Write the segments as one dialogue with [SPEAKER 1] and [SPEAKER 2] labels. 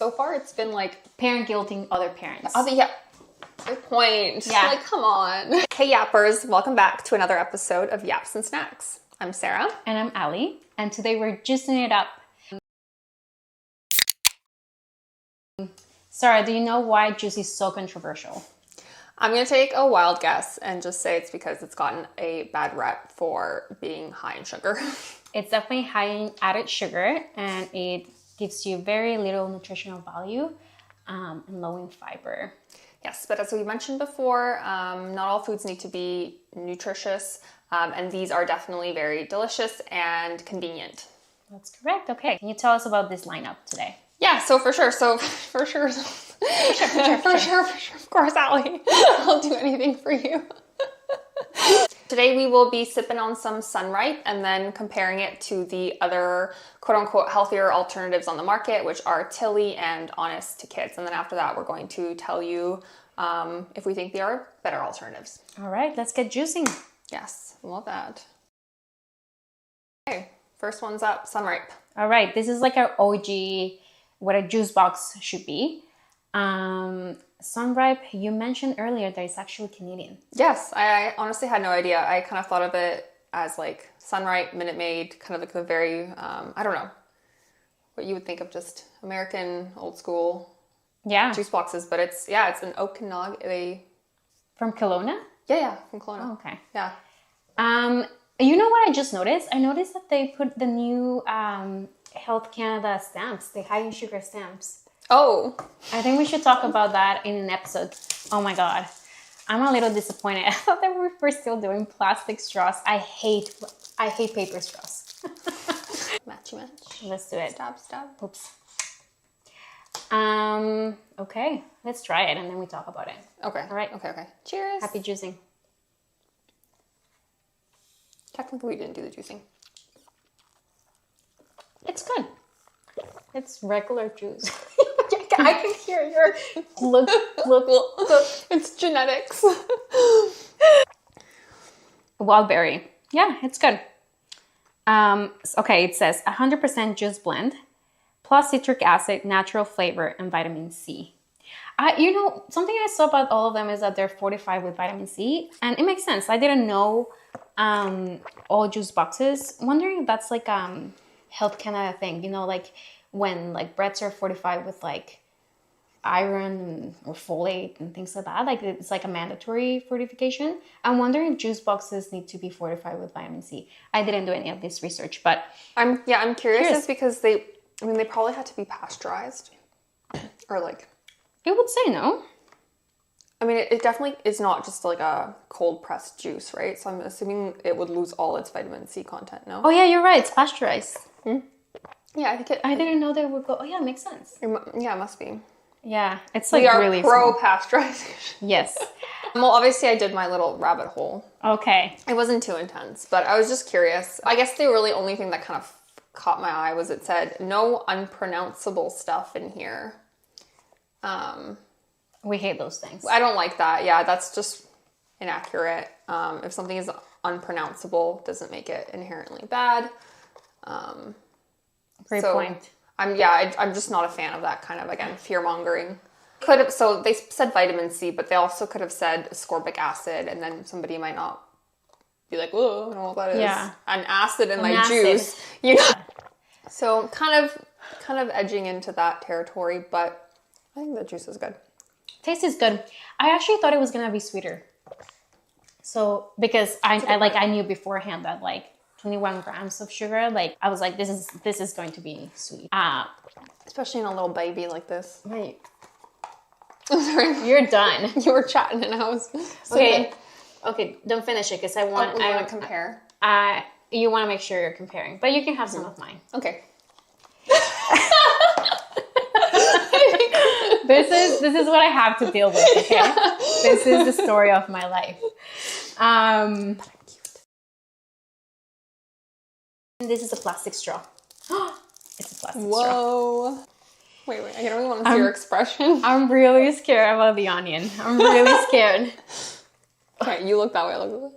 [SPEAKER 1] So far, it's been like
[SPEAKER 2] parent guilting other parents.
[SPEAKER 1] yeah. Good point.
[SPEAKER 2] Yeah.
[SPEAKER 1] Like, come on. Hey, Yappers. Welcome back to another episode of Yaps Snacks. I'm Sarah.
[SPEAKER 2] And I'm Ali. And today we're juicing it up. Sarah, do you know why juice is so controversial?
[SPEAKER 1] I'm going to take a wild guess and just say it's because it's gotten a bad rep for being high in sugar.
[SPEAKER 2] It's definitely high in added sugar, and it gives you very little nutritional value and low in fiber.
[SPEAKER 1] Yes, but as we mentioned before, not all foods need to be nutritious, and these are definitely very delicious and convenient.
[SPEAKER 2] That's correct. Okay, can you tell us about this lineup today?
[SPEAKER 1] Yeah, so for sure, of course, Ali, I'll do anything for you. Today we will be sipping on some Sunripe and then comparing it to the other quote-unquote healthier alternatives on the market, which are Tilly and Honest to Kids. And then after that, we're going to tell you if we think they are better alternatives.
[SPEAKER 2] All right, let's get juicing.
[SPEAKER 1] Yes, love that. Okay, first one's up, Sunripe.
[SPEAKER 2] All right, this is like our OG, what a juice box should be. Sunripe, you mentioned earlier that it's actually Canadian.
[SPEAKER 1] Yes, I honestly had no idea. I kind of thought of it as like Sunripe, Minute Maid, kind of like the very, I don't know, what you would think of just American old school juice boxes, but it's an Okanagan.
[SPEAKER 2] From Kelowna?
[SPEAKER 1] Yeah, from Kelowna.
[SPEAKER 2] Oh, okay.
[SPEAKER 1] Yeah.
[SPEAKER 2] You know what I just noticed? I noticed that they put the new Health Canada stamps, the high in sugar stamps.
[SPEAKER 1] Oh.
[SPEAKER 2] I think we should talk about that in an episode. Oh my God. I'm a little disappointed. I thought that we were still doing plastic straws. I hate paper straws.
[SPEAKER 1] Matchy match.
[SPEAKER 2] Let's do it.
[SPEAKER 1] Stab.
[SPEAKER 2] Oops. Okay, let's try it and then we talk about it.
[SPEAKER 1] Okay.
[SPEAKER 2] All right.
[SPEAKER 1] Okay. Cheers.
[SPEAKER 2] Happy juicing.
[SPEAKER 1] Technically, we didn't do the juicing.
[SPEAKER 2] It's good. It's regular juice. I can hear your look.
[SPEAKER 1] It's genetics.
[SPEAKER 2] Wild berry. Yeah, it's good. Okay, it says 100% juice blend, plus citric acid, natural flavor, and vitamin C. Something I saw about all of them is that they're fortified with vitamin C, and it makes sense. I didn't know all juice boxes. I'm wondering if that's like Health Canada thing, like when like breads are fortified with like iron or folate and things like that, like it's like a mandatory fortification. I'm wondering if juice boxes need to be fortified with vitamin C. I didn't do any of this research, but
[SPEAKER 1] I'm curious just because they probably had to be pasteurized or like.
[SPEAKER 2] It would say no.
[SPEAKER 1] I mean, it definitely is not just like a cold pressed juice, right? So I'm assuming it would lose all its vitamin C content, no?
[SPEAKER 2] Oh yeah, you're right. It's pasteurized.
[SPEAKER 1] Yeah, I think it.
[SPEAKER 2] I didn't know they would go. Oh yeah, it makes sense.
[SPEAKER 1] Yeah, it must be.
[SPEAKER 2] Yeah, it's like
[SPEAKER 1] we are
[SPEAKER 2] really
[SPEAKER 1] pro pasteurization.
[SPEAKER 2] Yes.
[SPEAKER 1] Well, obviously I did my little rabbit hole.
[SPEAKER 2] Okay.
[SPEAKER 1] It wasn't too intense, but I was just curious. I guess the really only thing that kind of caught my eye was it said no unpronounceable stuff in here.
[SPEAKER 2] We hate those things.
[SPEAKER 1] I don't like that. Yeah, that's just inaccurate. If something is unpronounceable, doesn't make it inherently bad.
[SPEAKER 2] Great point.
[SPEAKER 1] I'm just not a fan of that kind of, again, fear-mongering. So they said vitamin C, but they also could have said ascorbic acid, and then somebody might not be like, "Whoa, I don't know what that is." Yeah. An acid in my juice. So kind of edging into that territory, but I think the juice is good. Taste
[SPEAKER 2] is good. I actually thought it was gonna be sweeter. So because I knew beforehand that like 21 grams of sugar, like I was like, this is going to be sweet.
[SPEAKER 1] Especially in a little baby like this.
[SPEAKER 2] Right. I'm sorry. You're done.
[SPEAKER 1] You were chatting and I was
[SPEAKER 2] Okay, don't finish it because I want
[SPEAKER 1] to compare.
[SPEAKER 2] You want to make sure you're comparing, but you can have some of mine.
[SPEAKER 1] Okay.
[SPEAKER 2] This is what I have to deal with, okay? Yeah. This is the story of my life. But I'm cute. This is a plastic straw. It's a plastic straw.
[SPEAKER 1] Whoa. Wait, I don't even want to see your expression.
[SPEAKER 2] I'm really scared about the onion. I'm really scared.
[SPEAKER 1] Okay, you look that way. I look that way.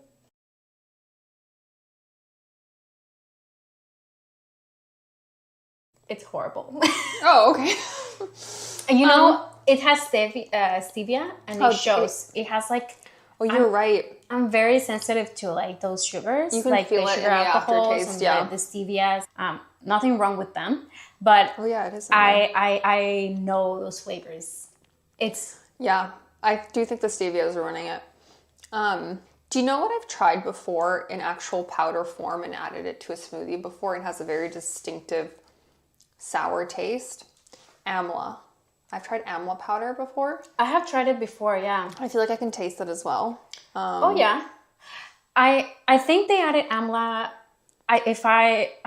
[SPEAKER 2] It's horrible.
[SPEAKER 1] Oh, okay.
[SPEAKER 2] You know, it has stevia, and it shows. It has like.
[SPEAKER 1] Oh, you're right.
[SPEAKER 2] I'm very sensitive to like those sugars,
[SPEAKER 1] You can
[SPEAKER 2] like
[SPEAKER 1] feel
[SPEAKER 2] the
[SPEAKER 1] it
[SPEAKER 2] sugar
[SPEAKER 1] in the
[SPEAKER 2] alcohols
[SPEAKER 1] aftertaste,
[SPEAKER 2] and the stevias. Nothing wrong with them, but
[SPEAKER 1] Oh yeah, it is.
[SPEAKER 2] I know those flavors. It's
[SPEAKER 1] Yeah, I do think the stevia is ruining it. Do you know what I've tried before in actual powder form and added it to a smoothie before and has a very distinctive sour taste? Amla. I've tried amla powder before.
[SPEAKER 2] I have tried it before, yeah.
[SPEAKER 1] I feel like I can taste it as well.
[SPEAKER 2] Oh yeah, I think they added amla. I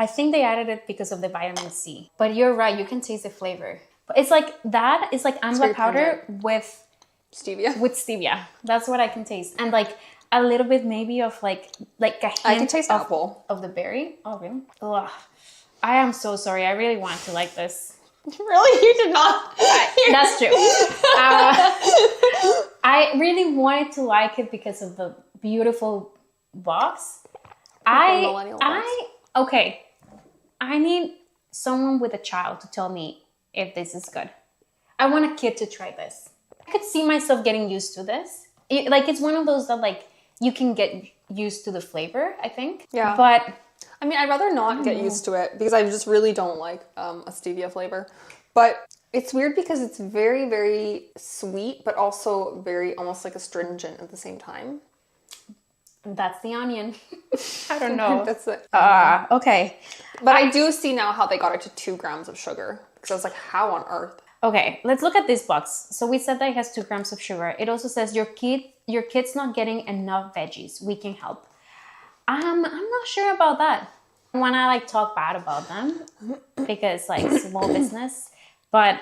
[SPEAKER 2] think they added it because of the vitamin C. But you're right, you can taste the flavor. But it's like that. It's like amla powder with
[SPEAKER 1] Stevia.
[SPEAKER 2] That's what I can taste, and like a little bit maybe of like a hint
[SPEAKER 1] I can taste apple
[SPEAKER 2] of the berry. Oh really? Ugh. I am so sorry. I really want to like this.
[SPEAKER 1] Really? You did not?
[SPEAKER 2] That's true. I really wanted to like it because of the beautiful box. Okay. I need someone with a child to tell me if this is good. I want a kid to try this. I could see myself getting used to this. It's one of those that like you can get used to the flavor, I think.
[SPEAKER 1] Yeah.
[SPEAKER 2] But
[SPEAKER 1] I mean, I'd rather not get used to it because I just really don't like a stevia flavor. But it's weird because it's very, very sweet, but also very almost like astringent at the same time.
[SPEAKER 2] That's the onion. I don't know.
[SPEAKER 1] That's it.
[SPEAKER 2] Okay.
[SPEAKER 1] But I do see now how they got it to 2 grams of sugar because I was like, how on earth?
[SPEAKER 2] Okay, let's look at this box. So we said that it has 2 grams of sugar. It also says your kid's not getting enough veggies. We can help. I'm not sure about that. When I like talk bad about them because like small business, but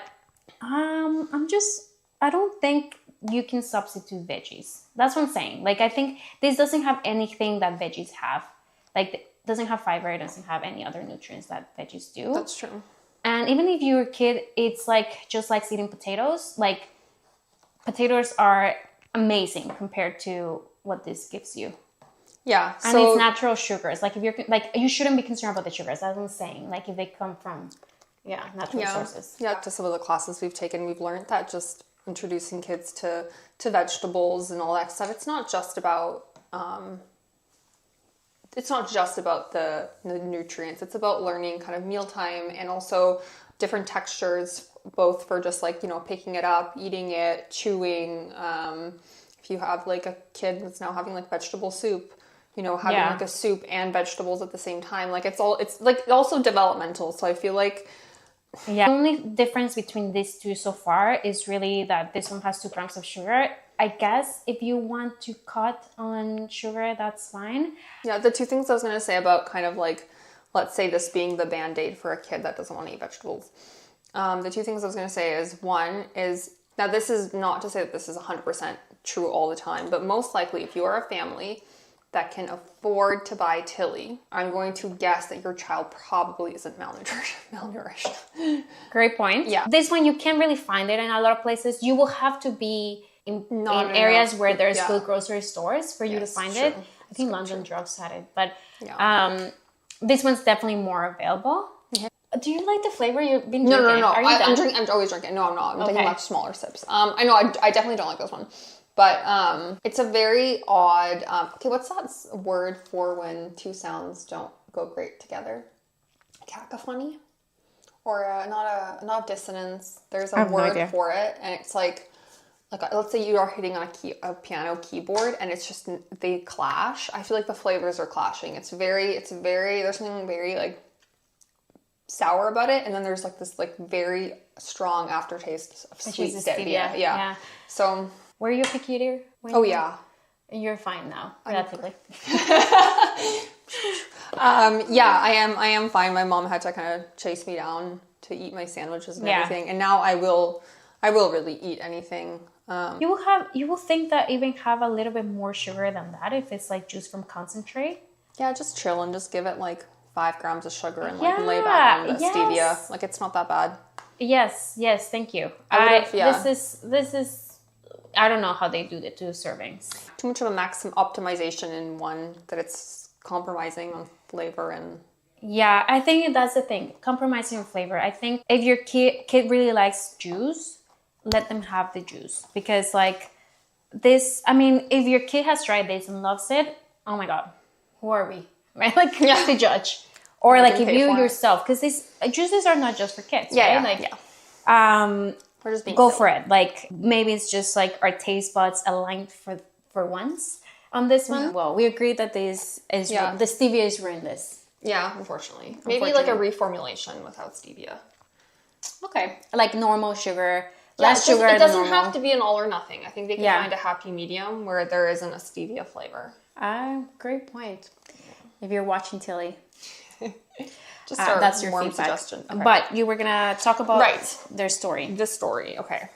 [SPEAKER 2] I don't think you can substitute veggies. That's what I'm saying. Like I think this doesn't have anything that veggies have. Like it doesn't have fiber. It doesn't have any other nutrients that veggies do.
[SPEAKER 1] That's true.
[SPEAKER 2] And even if you're a kid, it's like just like eating potatoes. Like potatoes are amazing compared to what this gives you.
[SPEAKER 1] Yeah.
[SPEAKER 2] And it's natural sugars. Like if you're like you shouldn't be concerned about the sugars. That's what I'm saying. Like if they come from natural sources.
[SPEAKER 1] Yeah, to some of the classes we've taken, we've learned that just introducing kids to vegetables and all that stuff, it's not just about the nutrients. It's about learning kind of mealtime and also different textures, both for just like, picking it up, eating it, chewing. If you have like a kid that's now having like vegetable soup, having like a soup and vegetables at the same time, like it's like also developmental. So I feel like
[SPEAKER 2] the only difference between these two so far is really that this one has 2 grams of sugar. I guess if you want to cut on sugar, that's fine.
[SPEAKER 1] Yeah, the 2 things I was going to say about kind of like, let's say this being the Band-Aid for a kid that doesn't want to eat vegetables. The 2 things I was going to say is, one is, now this is not to say that this is 100% true all the time, but most likely if you are a family that can afford to buy Tilly, I'm going to guess that your child probably isn't malnourished.
[SPEAKER 2] Great point.
[SPEAKER 1] Yeah.
[SPEAKER 2] This one, you can't really find it in a lot of places. You will have to be in areas where there's good grocery stores for you to find it. I think London Drugs had it, but this one's definitely more available. Yeah. Do you like the flavor you've been drinking?
[SPEAKER 1] No.
[SPEAKER 2] I'm
[SPEAKER 1] drinking. I'm always drinking. No, I'm not. I'm taking much smaller sips. I know. I definitely don't like this one. But it's a very odd. Okay, what's that word for when 2 sounds don't go great together? Cacophony, or not dissonance. There's a word for it, and it's like let's say you are hitting on a piano keyboard, and it's just they clash. I feel like the flavors are clashing. It's very. There's something very like sour about it, and then there's like this like very strong aftertaste of sweet stevia. Yeah. So.
[SPEAKER 2] Were you a picky eater?
[SPEAKER 1] Yeah.
[SPEAKER 2] You're fine now, practically.
[SPEAKER 1] I am fine. My mom had to kind of chase me down to eat my sandwiches and everything, and now I will really eat anything.
[SPEAKER 2] You will think that even have a little bit more sugar than that if it's like juice from concentrate.
[SPEAKER 1] Yeah, just chill and just give it like 5 grams of sugar and like lay back on the stevia. Like it's not that bad.
[SPEAKER 2] Yes, thank you. This is. I don't know how they do the 2 servings.
[SPEAKER 1] Too much of a maximum optimization in one that it's compromising on flavor and
[SPEAKER 2] Yeah, I think that's the thing. Compromising on flavor. I think if your kid really likes juice, let them have the juice. Because like this, I mean, if your kid has tried this and loves it, oh my God, who are we? Right? Like to judge. Or
[SPEAKER 1] We
[SPEAKER 2] like
[SPEAKER 1] can
[SPEAKER 2] if
[SPEAKER 1] pay
[SPEAKER 2] you
[SPEAKER 1] for it.
[SPEAKER 2] yourself, because these juices are not just for kids,
[SPEAKER 1] Yeah,
[SPEAKER 2] right?
[SPEAKER 1] yeah,
[SPEAKER 2] Like
[SPEAKER 1] We're just being
[SPEAKER 2] go
[SPEAKER 1] silly.
[SPEAKER 2] for it. Like maybe it's just like our taste buds aligned for once on this one. Well, we agree that this is the stevia is ruined this.
[SPEAKER 1] Yeah, unfortunately. Maybe like a reformulation without stevia.
[SPEAKER 2] Okay, like normal sugar, less sugar.
[SPEAKER 1] It doesn't
[SPEAKER 2] normal.
[SPEAKER 1] have to be an all or nothing. I think they can find a happy medium where there isn't a stevia flavor.
[SPEAKER 2] Great point. If you're watching Tilly.
[SPEAKER 1] Just
[SPEAKER 2] that's your
[SPEAKER 1] warm
[SPEAKER 2] feedback.
[SPEAKER 1] suggestion. Okay.
[SPEAKER 2] But you were gonna talk about their story.
[SPEAKER 1] The story. Okay.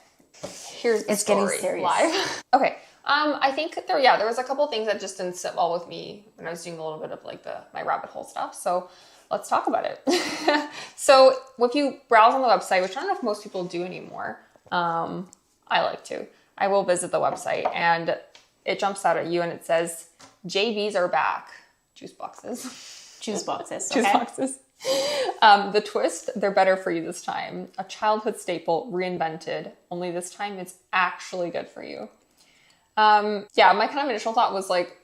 [SPEAKER 1] Here's the
[SPEAKER 2] it's
[SPEAKER 1] story.
[SPEAKER 2] Getting serious.
[SPEAKER 1] Live. Okay. I think there was a couple things that just didn't sit well with me when I was doing a little bit of like my rabbit hole stuff. So let's talk about it. So if you browse on the website, which I don't know if most people do anymore, I like to. I will visit the website and it jumps out at you and it says, JBs are back. Juice boxes.
[SPEAKER 2] Juice boxes.
[SPEAKER 1] Juice boxes. The twist, they're better for you this time. A childhood staple reinvented, only this time it's actually good for you. My kind of initial thought was like,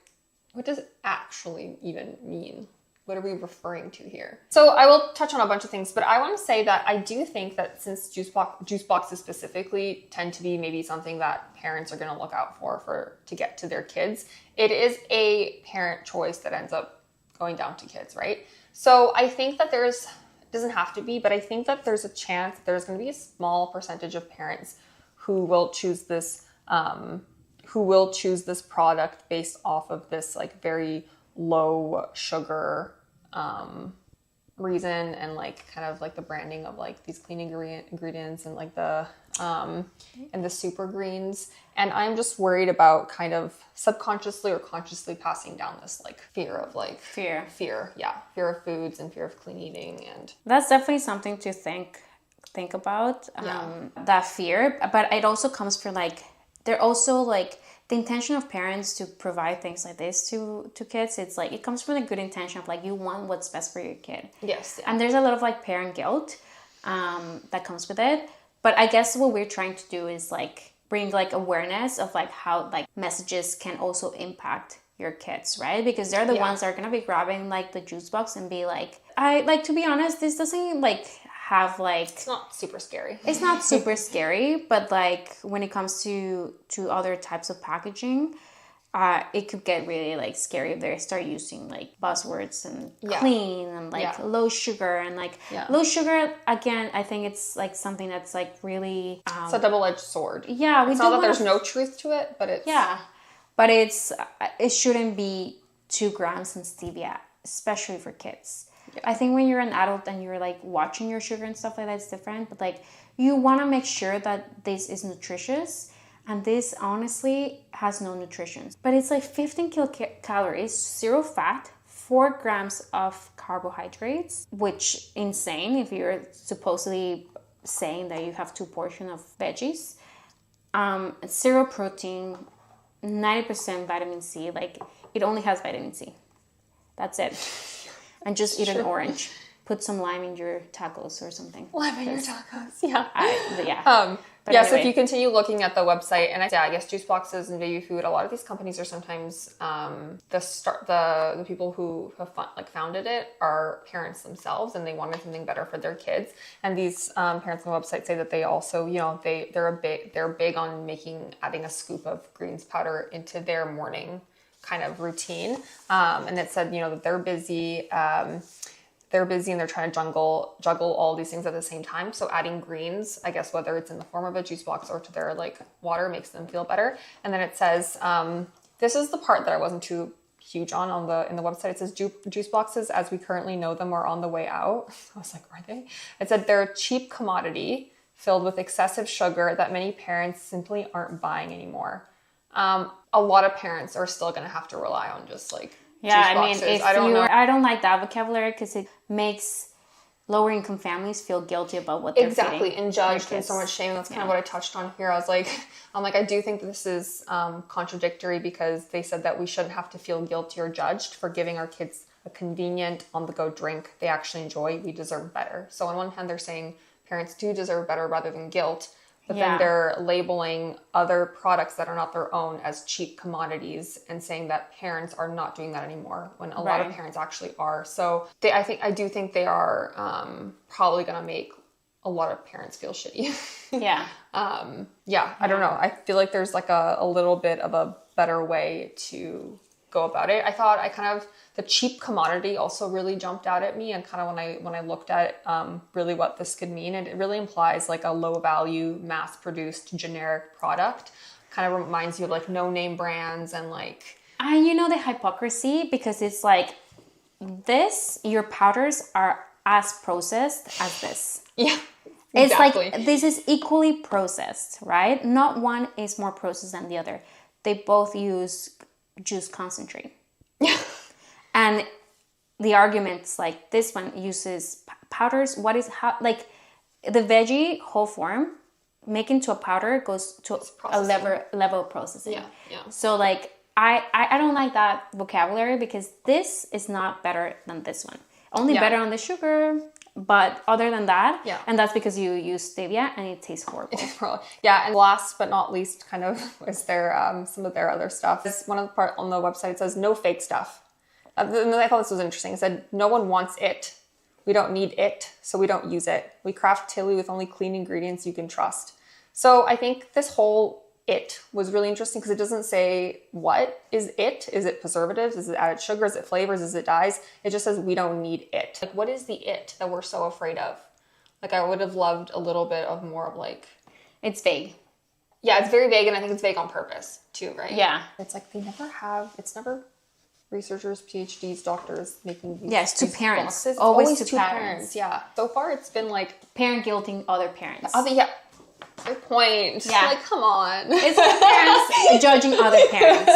[SPEAKER 1] what does it actually even mean? What are we referring to here? So I will touch on a bunch of things, but I want to say that I do think that since juice boxes specifically tend to be maybe something that parents are going to look out for to get to their kids, it is a parent choice that ends up going down to kids, right? So I think that it doesn't have to be, but I think that there's a chance there's going to be a small percentage of parents who will choose this product based off of this like very low sugar reason and like kind of like the branding of like these clean ingredients and like the and the super greens. And I'm just worried about kind of subconsciously or consciously passing down this like fear of foods and fear of clean eating. And
[SPEAKER 2] that's definitely something to think about, that fear. But it also comes from like, they're also like the intention of parents to provide things like this to kids. It's like, it comes from a good intention of like, you want what's best for your kid.
[SPEAKER 1] Yes. Yeah.
[SPEAKER 2] And there's a lot of like parent guilt that comes with it. But I guess what we're trying to do is like bring like awareness of like how like messages can also impact your kids, right? Because they're the ones that are gonna be grabbing like the juice box and be like, to be honest, this doesn't like have like,
[SPEAKER 1] it's not super scary.
[SPEAKER 2] It's not super scary, but like when it comes to other types of packaging, it could get really like scary if they start using like buzzwords and clean and like low sugar and like low sugar. Again, I think it's like something that's like really
[SPEAKER 1] it's a double-edged sword.
[SPEAKER 2] Yeah,
[SPEAKER 1] it's not that there's no truth to it, but it's
[SPEAKER 2] but it shouldn't be 2 grams in stevia, especially for kids. Yeah. I think when you're an adult and you're like watching your sugar and stuff like that, it's different. But like you want to make sure that this is nutritious. And this honestly has no nutrition. But it's like 15 kilocalories, 0 fat, 4 grams of carbohydrates, which insane if you're supposedly saying that you have 2 portions of veggies. 0 protein, 90% vitamin C. Like it only has vitamin C. That's it. And just eat an orange. Put some lime in your tacos or something.
[SPEAKER 1] Lime in your tacos.
[SPEAKER 2] But
[SPEAKER 1] so
[SPEAKER 2] anyway.
[SPEAKER 1] if you continue looking at the website, and I guess juice boxes and baby food, a lot of these companies are sometimes the people who have founded it are parents themselves, and they wanted something better for their kids. And these parents on the website say that they also, they're big on adding a scoop of greens powder into their morning kind of routine. And it said, that they're busy. They're busy and they're trying to juggle all these things at the same time. So adding greens, I guess, whether it's in the form of a juice box or to their like water, makes them feel better. And then it says, this is the part that I wasn't too huge on in the website. It says juice boxes as we currently know them are on the way out. I was like, are they? It said they're a cheap commodity filled with excessive sugar that many parents simply aren't buying anymore. A lot of parents are still going to have to rely on just like
[SPEAKER 2] I mean, I don't like that vocabulary because it makes lower income families feel guilty about what they're feeding
[SPEAKER 1] and judged and so much shame. That's kind of what I touched on here. I was like, I do think this is contradictory because they said that we shouldn't have to feel guilty or judged for giving our kids a convenient on-the-go drink they actually enjoy, we deserve better. So on one hand, they're saying parents do deserve better rather than guilt, but then they're labeling other products that are not their own as cheap commodities and saying that parents are not doing that anymore when a lot of parents actually are. So I do think they are probably going to make a lot of parents feel shitty.
[SPEAKER 2] Yeah.
[SPEAKER 1] I don't know. I feel like there's like a little bit of a better way to go about it. I thought the cheap commodity also really jumped out at me, and kind of when I looked at really what this could mean, and it really implies like a low value, mass produced generic product. Kind of reminds you of like no name brands and like.
[SPEAKER 2] And you know the hypocrisy, because it's like your powders are as processed as this.
[SPEAKER 1] Yeah.
[SPEAKER 2] It's
[SPEAKER 1] exactly.
[SPEAKER 2] like this is equally processed, right? Not one is more processed than the other. They both use juice concentrate.
[SPEAKER 1] Yeah.
[SPEAKER 2] And the argument's like this one uses powders. Like the veggie whole form, make into a powder goes to a level of processing.
[SPEAKER 1] Yeah, yeah.
[SPEAKER 2] So like I don't like that vocabulary, because this is not better than this one. Only better on the sugar. But other than that, and that's because you use stevia and it tastes horrible.
[SPEAKER 1] Yeah, and last but not least, kind of is their some of their other stuff. This one of the part on the website, it says no fake stuff. And I thought this was interesting. It said no one wants it. We don't need it, so we don't use it. We craft Tilly with only clean ingredients you can trust. So I think this whole it was really interesting, because it doesn't say what is it. Is it preservatives? Is it added sugar? Is it flavors? Is it dyes? It just says we don't need it. Like, what is the it that we're so afraid of? Like, I would have loved a little bit of more of like...
[SPEAKER 2] It's vague.
[SPEAKER 1] Yeah, it's very vague, and I think it's vague on purpose too, right?
[SPEAKER 2] Yeah.
[SPEAKER 1] It's like it's never researchers, PhDs, doctors making these...
[SPEAKER 2] Yeah, it's two parents.
[SPEAKER 1] Boxes.
[SPEAKER 2] Always two parents.
[SPEAKER 1] Yeah. So far, it's been like...
[SPEAKER 2] Parent guilting other parents.
[SPEAKER 1] Good point.
[SPEAKER 2] Yeah.
[SPEAKER 1] Like, come on.
[SPEAKER 2] It's like parents judging other parents.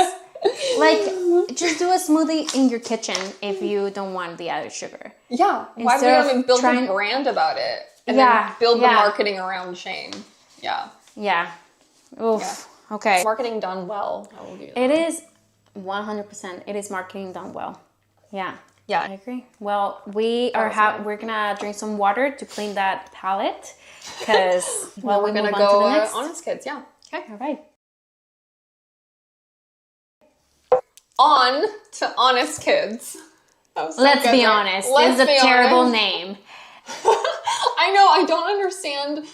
[SPEAKER 2] Like, just do a smoothie in your kitchen if you don't want the added sugar.
[SPEAKER 1] Yeah. Why do we not even build a brand about it? And then build the marketing around shame. Yeah.
[SPEAKER 2] Yeah. Oof. Yeah. Okay.
[SPEAKER 1] Marketing done well. I will give you that.
[SPEAKER 2] It is 100%. It is marketing done well. Yeah.
[SPEAKER 1] Yeah.
[SPEAKER 2] I agree. Well, we're gonna drink some water to clean that palate, because
[SPEAKER 1] we're gonna go to the next Honest Kids. Yeah.
[SPEAKER 2] Okay. All right.
[SPEAKER 1] On to Honest Kids.
[SPEAKER 2] Let's be honest. It's a terrible name.
[SPEAKER 1] I know. I don't understand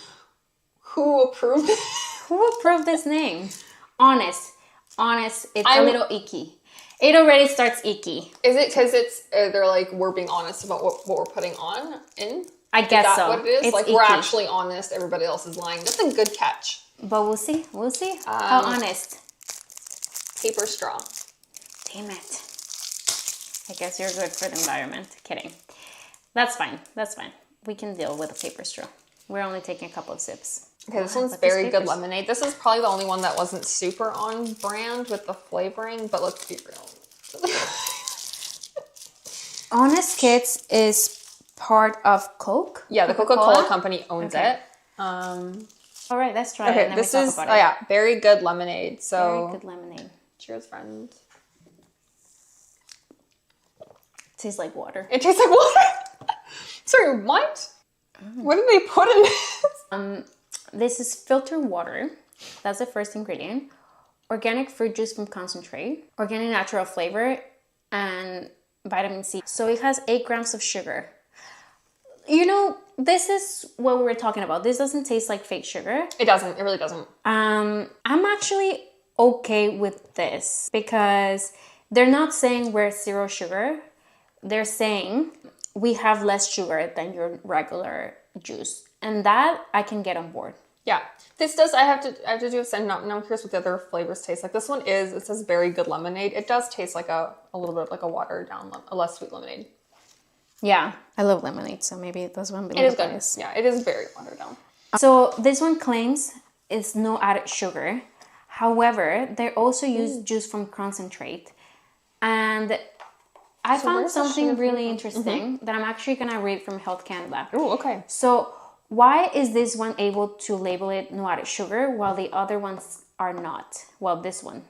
[SPEAKER 1] who approved it.
[SPEAKER 2] Who approved this name? Honest. It's a little icky. It already starts icky.
[SPEAKER 1] Is it because they're like, we're being honest about what we're putting in?
[SPEAKER 2] I guess so.
[SPEAKER 1] Is that what it is?
[SPEAKER 2] It's
[SPEAKER 1] like,
[SPEAKER 2] icky.
[SPEAKER 1] we're actually honest, everybody else is lying. That's a good catch.
[SPEAKER 2] But we'll see. How honest.
[SPEAKER 1] Paper straw.
[SPEAKER 2] Damn it. I guess you're good for the environment. Kidding. That's fine. We can deal with a paper straw. We're only taking a couple of sips.
[SPEAKER 1] Okay, this one's very good lemonade. This is probably the only one that wasn't super on brand with the flavoring, but let's be real.
[SPEAKER 2] Honest Kids is part of Coke?
[SPEAKER 1] Yeah, the Coca-Cola company owns it.
[SPEAKER 2] All right, let's try it.
[SPEAKER 1] Okay, this is very good lemonade. So
[SPEAKER 2] very good lemonade.
[SPEAKER 1] Cheers, friends.
[SPEAKER 2] Tastes like water.
[SPEAKER 1] It tastes like water. Sorry, what? What did they put in this?
[SPEAKER 2] This is filtered water. That's the first ingredient. Organic fruit juice from concentrate. Organic natural flavor. And vitamin C. So it has 8 grams of sugar. You know, this is what we were talking about. This doesn't taste like fake sugar.
[SPEAKER 1] It doesn't. It really doesn't.
[SPEAKER 2] I'm actually okay with this, because they're not saying we're 0 sugar. They're saying we have less sugar than your regular juice. And that I can get on board.
[SPEAKER 1] Yeah. This does, I have to do this, and now I'm curious what the other flavors taste like. This one it says very good lemonade. It does taste like a little bit like a watered down, a less sweet lemonade.
[SPEAKER 2] Yeah. I love lemonade, so maybe this one.
[SPEAKER 1] It is good. Yeah, it is very watered down.
[SPEAKER 2] So this one claims it's no added sugar. However, they also use juice from concentrate. And I found something really interesting that I'm actually going to read from Health Canada.
[SPEAKER 1] Oh, okay.
[SPEAKER 2] So why is this one able to label it no added sugar while the other ones are not? Well, this one.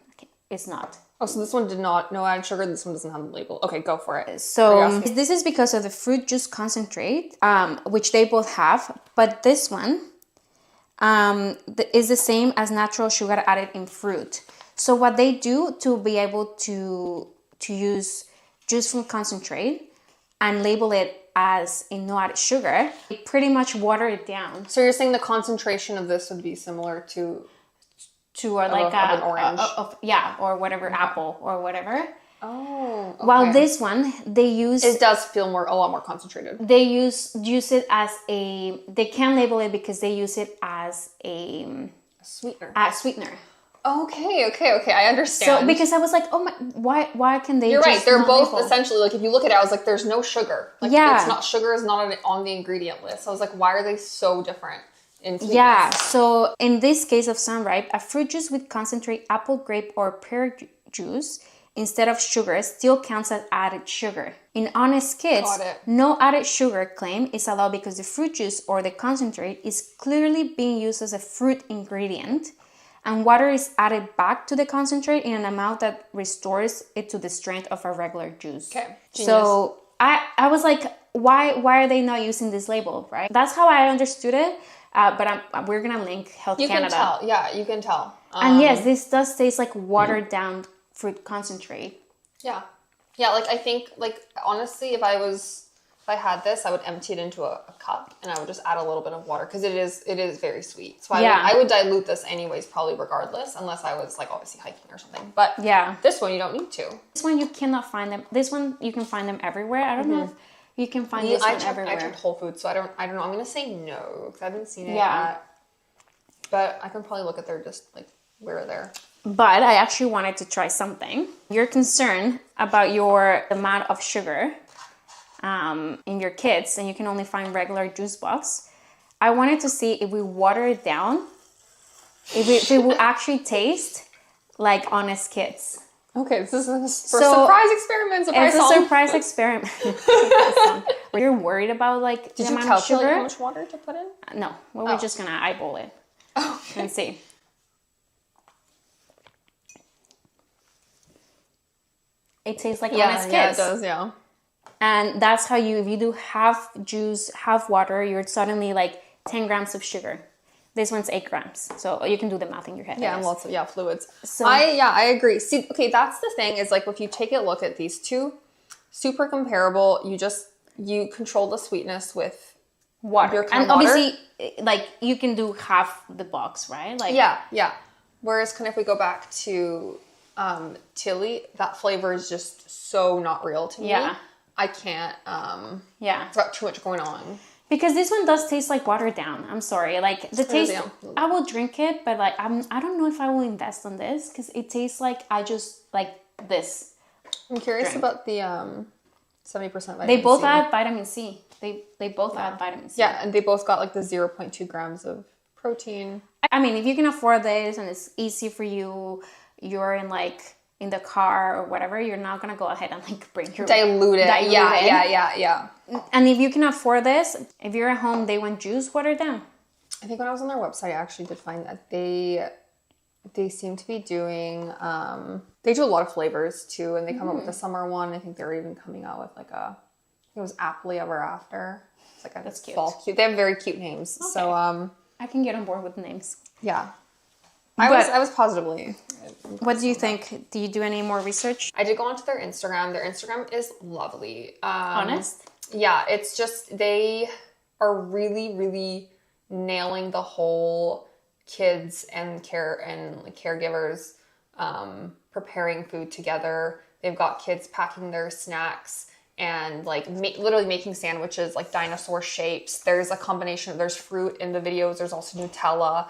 [SPEAKER 2] is not.
[SPEAKER 1] Oh, so this one did not, no added sugar. This one doesn't have the label. Okay, go for it.
[SPEAKER 2] So this is because of the fruit juice concentrate, which they both have. But this one is the same as natural sugar added in fruit. So what they do to be able to use juice fruit concentrate and label it as in no added sugar, they pretty much water it down.
[SPEAKER 1] So you're saying the concentration of this would be similar to
[SPEAKER 2] like
[SPEAKER 1] an orange,
[SPEAKER 2] or whatever, apple or whatever.
[SPEAKER 1] Oh, okay.
[SPEAKER 2] While this one they use,
[SPEAKER 1] it does feel a lot more concentrated.
[SPEAKER 2] They use it as they can label it because they use it as a
[SPEAKER 1] sweetener.
[SPEAKER 2] Sweetener.
[SPEAKER 1] Okay. I understand.
[SPEAKER 2] So because I was like, oh my, why can they?
[SPEAKER 1] You're right. They're both
[SPEAKER 2] label?
[SPEAKER 1] Essentially like if you look at it, I was like, there's no sugar. Like, it's not sugar is not on the ingredient list. So I was like, why are they so different?
[SPEAKER 2] Yeah, so in this case of Sunripe, a fruit juice with concentrate apple, grape, or pear juice instead of sugar still counts as added sugar. In Honest Kids, no added sugar claim is allowed because the fruit juice or the concentrate is clearly being used as a fruit ingredient, and water is added back to the concentrate in an amount that restores it to the strength of a regular juice.
[SPEAKER 1] Okay, genius.
[SPEAKER 2] So I was like, why are they not using this label, right? That's how I understood it. But we're gonna link Health Canada.
[SPEAKER 1] You can tell, yeah, you can tell.
[SPEAKER 2] And yes, this does taste like watered down fruit concentrate.
[SPEAKER 1] Yeah, like I think, like honestly, if I had this, I would empty it into a cup and I would just add a little bit of water because it is very sweet. So I would dilute this anyways, probably regardless, unless I was like obviously hiking or something. But this one you don't need to.
[SPEAKER 2] This one you cannot find them. This one you can find them everywhere. I don't know if you can find this one everywhere.
[SPEAKER 1] I checked Whole Foods, so I don't know. I'm gonna say no because I haven't seen it yet. But I can probably look at their just like where they're.
[SPEAKER 2] But I actually wanted to try something. You're concerned about your amount of sugar in your kids, and you can only find regular juice box. I wanted to see if we water it down, if it will actually taste like Honest Kids.
[SPEAKER 1] Okay, this is a surprise experiment.
[SPEAKER 2] It's a surprise experiment. You're worried about like
[SPEAKER 1] the
[SPEAKER 2] amount of sugar?
[SPEAKER 1] How much water to put in?
[SPEAKER 2] No, we're just gonna eyeball it.
[SPEAKER 1] Okay.
[SPEAKER 2] And see. It tastes like Honest Kids.
[SPEAKER 1] Yeah, it does. Yeah.
[SPEAKER 2] And that's how if you do half juice, half water, you're suddenly like 10 grams of sugar. This one's 8 grams. So you can do the math in your head.
[SPEAKER 1] Yeah, and lots of fluids. So I agree. See, okay, that's the thing is like if you take a look at these two, super comparable. You control the sweetness with
[SPEAKER 2] water. And obviously like you can do half the box, right? Like
[SPEAKER 1] yeah. Whereas kind of if we go back to Tilly, that flavor is just so not real to me.
[SPEAKER 2] Yeah.
[SPEAKER 1] I can't it's got too much going on.
[SPEAKER 2] Because this one does taste like watered down. I'm sorry. Like the taste, I will drink it, but like I don't know if I will invest on this because it tastes like I just like this.
[SPEAKER 1] I'm curious about the 70% vitamin C.
[SPEAKER 2] They both add vitamin C. They both add vitamin C.
[SPEAKER 1] Yeah, and they both got like the 0.2 grams of protein.
[SPEAKER 2] I mean, if you can afford this and it's easy for you, you're in the car or whatever, you're not gonna go ahead and like bring your
[SPEAKER 1] dilute it. Yeah.
[SPEAKER 2] And if you can afford this, if you're at home, they want juice watered down.
[SPEAKER 1] I think when I was on their website, I actually did find that they seem to be doing they do a lot of flavors too, and they come up with the summer one. I think they're even coming out with like it was Happily Ever After. It's like
[SPEAKER 2] that's cute.
[SPEAKER 1] Fall cute. They have very cute names. Okay. So
[SPEAKER 2] I can get on board with the names.
[SPEAKER 1] Yeah. I was positively.
[SPEAKER 2] What do you think? Do you do any more research?
[SPEAKER 1] I did go onto their Instagram. Their Instagram is lovely.
[SPEAKER 2] Honest?
[SPEAKER 1] Yeah, it's just they are really, really nailing the whole kids and caregivers preparing food together. They've got kids packing their snacks and like literally making sandwiches like dinosaur shapes. There's a combination. There's fruit in the videos. There's also Nutella.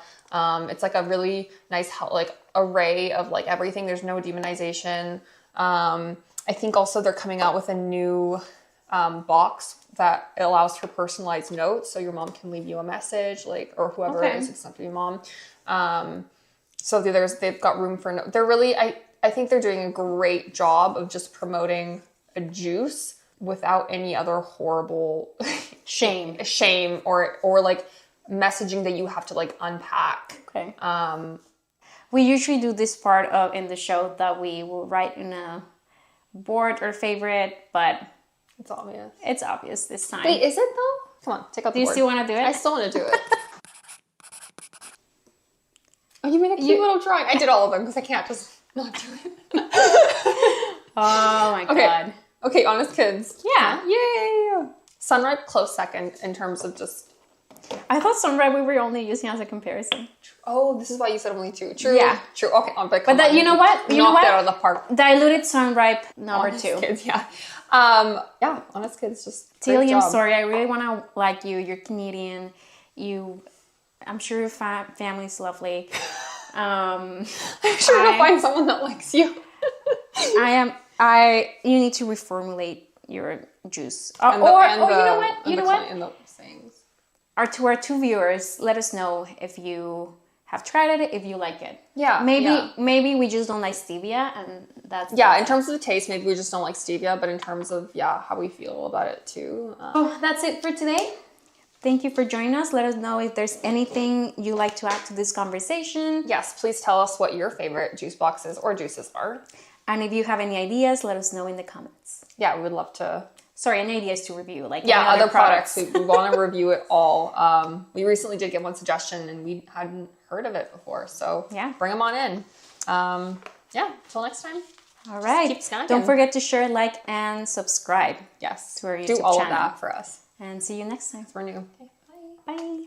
[SPEAKER 1] It's like a really nice like array of like everything. There's no demonization. I think also they're coming out with a new box that allows for personalized notes, so your mom can leave you a message, like, or whoever it is, it's not to be mom. So they've got room for they're really I think they're doing a great job of just promoting a juice without any other horrible shame or like messaging that you have to like unpack.
[SPEAKER 2] Okay. We usually do this part of in the show that we will write in a board or favorite, but
[SPEAKER 1] It's obvious.
[SPEAKER 2] it's obvious this time.
[SPEAKER 1] Wait, is it though? Come on, take out the
[SPEAKER 2] Do you
[SPEAKER 1] board.
[SPEAKER 2] still want to do it?
[SPEAKER 1] I still want to do it. Oh, you made a cute little drawing. I did all of them because I can't just not do it.
[SPEAKER 2] Oh my god.
[SPEAKER 1] Okay, Honest Kids.
[SPEAKER 2] Yeah.
[SPEAKER 1] Yay! Sunripe close second in terms of just...
[SPEAKER 2] I thought Sunripe we were only using as a comparison.
[SPEAKER 1] Oh, this is why you said only 2. True.
[SPEAKER 2] Yeah.
[SPEAKER 1] True. Okay, but
[SPEAKER 2] that, you know what? You know
[SPEAKER 1] knocked
[SPEAKER 2] what?
[SPEAKER 1] it out of the park.
[SPEAKER 2] Diluted Sunripe number
[SPEAKER 1] Honest
[SPEAKER 2] 2.
[SPEAKER 1] Kids, yeah. Yeah, Honest Kids just
[SPEAKER 2] Tilly, I'm sorry. I really want to like you. You're Canadian. I'm sure your family's lovely.
[SPEAKER 1] I'm sure you'll find someone that likes you.
[SPEAKER 2] You need to reformulate your juice. You know what? You know what?
[SPEAKER 1] And the sayings.
[SPEAKER 2] To our 2 viewers, let us know if you have tried it, if you like it.
[SPEAKER 1] Yeah.
[SPEAKER 2] Maybe we just don't like stevia, and that's...
[SPEAKER 1] Yeah, in terms of the taste, maybe we just don't like stevia, but in terms of, how we feel about it too.
[SPEAKER 2] That's it for today. Thank you for joining us. Let us know if there's anything you like to add to this conversation.
[SPEAKER 1] Yes, please tell us what your favorite juice boxes or juices are.
[SPEAKER 2] And if you have any ideas, let us know in the comments.
[SPEAKER 1] Yeah, we would love to...
[SPEAKER 2] Any ideas to review, like
[SPEAKER 1] other products. We want to review it all. We recently did get one suggestion, and we hadn't heard of it before. So bring them on in. Till next time.
[SPEAKER 2] All right.
[SPEAKER 1] Keep snacking.
[SPEAKER 2] Don't forget to share, like, and subscribe.
[SPEAKER 1] Yes.
[SPEAKER 2] To our YouTube
[SPEAKER 1] Do all
[SPEAKER 2] channel.
[SPEAKER 1] of that for us.
[SPEAKER 2] And see you next time.
[SPEAKER 1] We're new.
[SPEAKER 2] Okay, bye. Bye.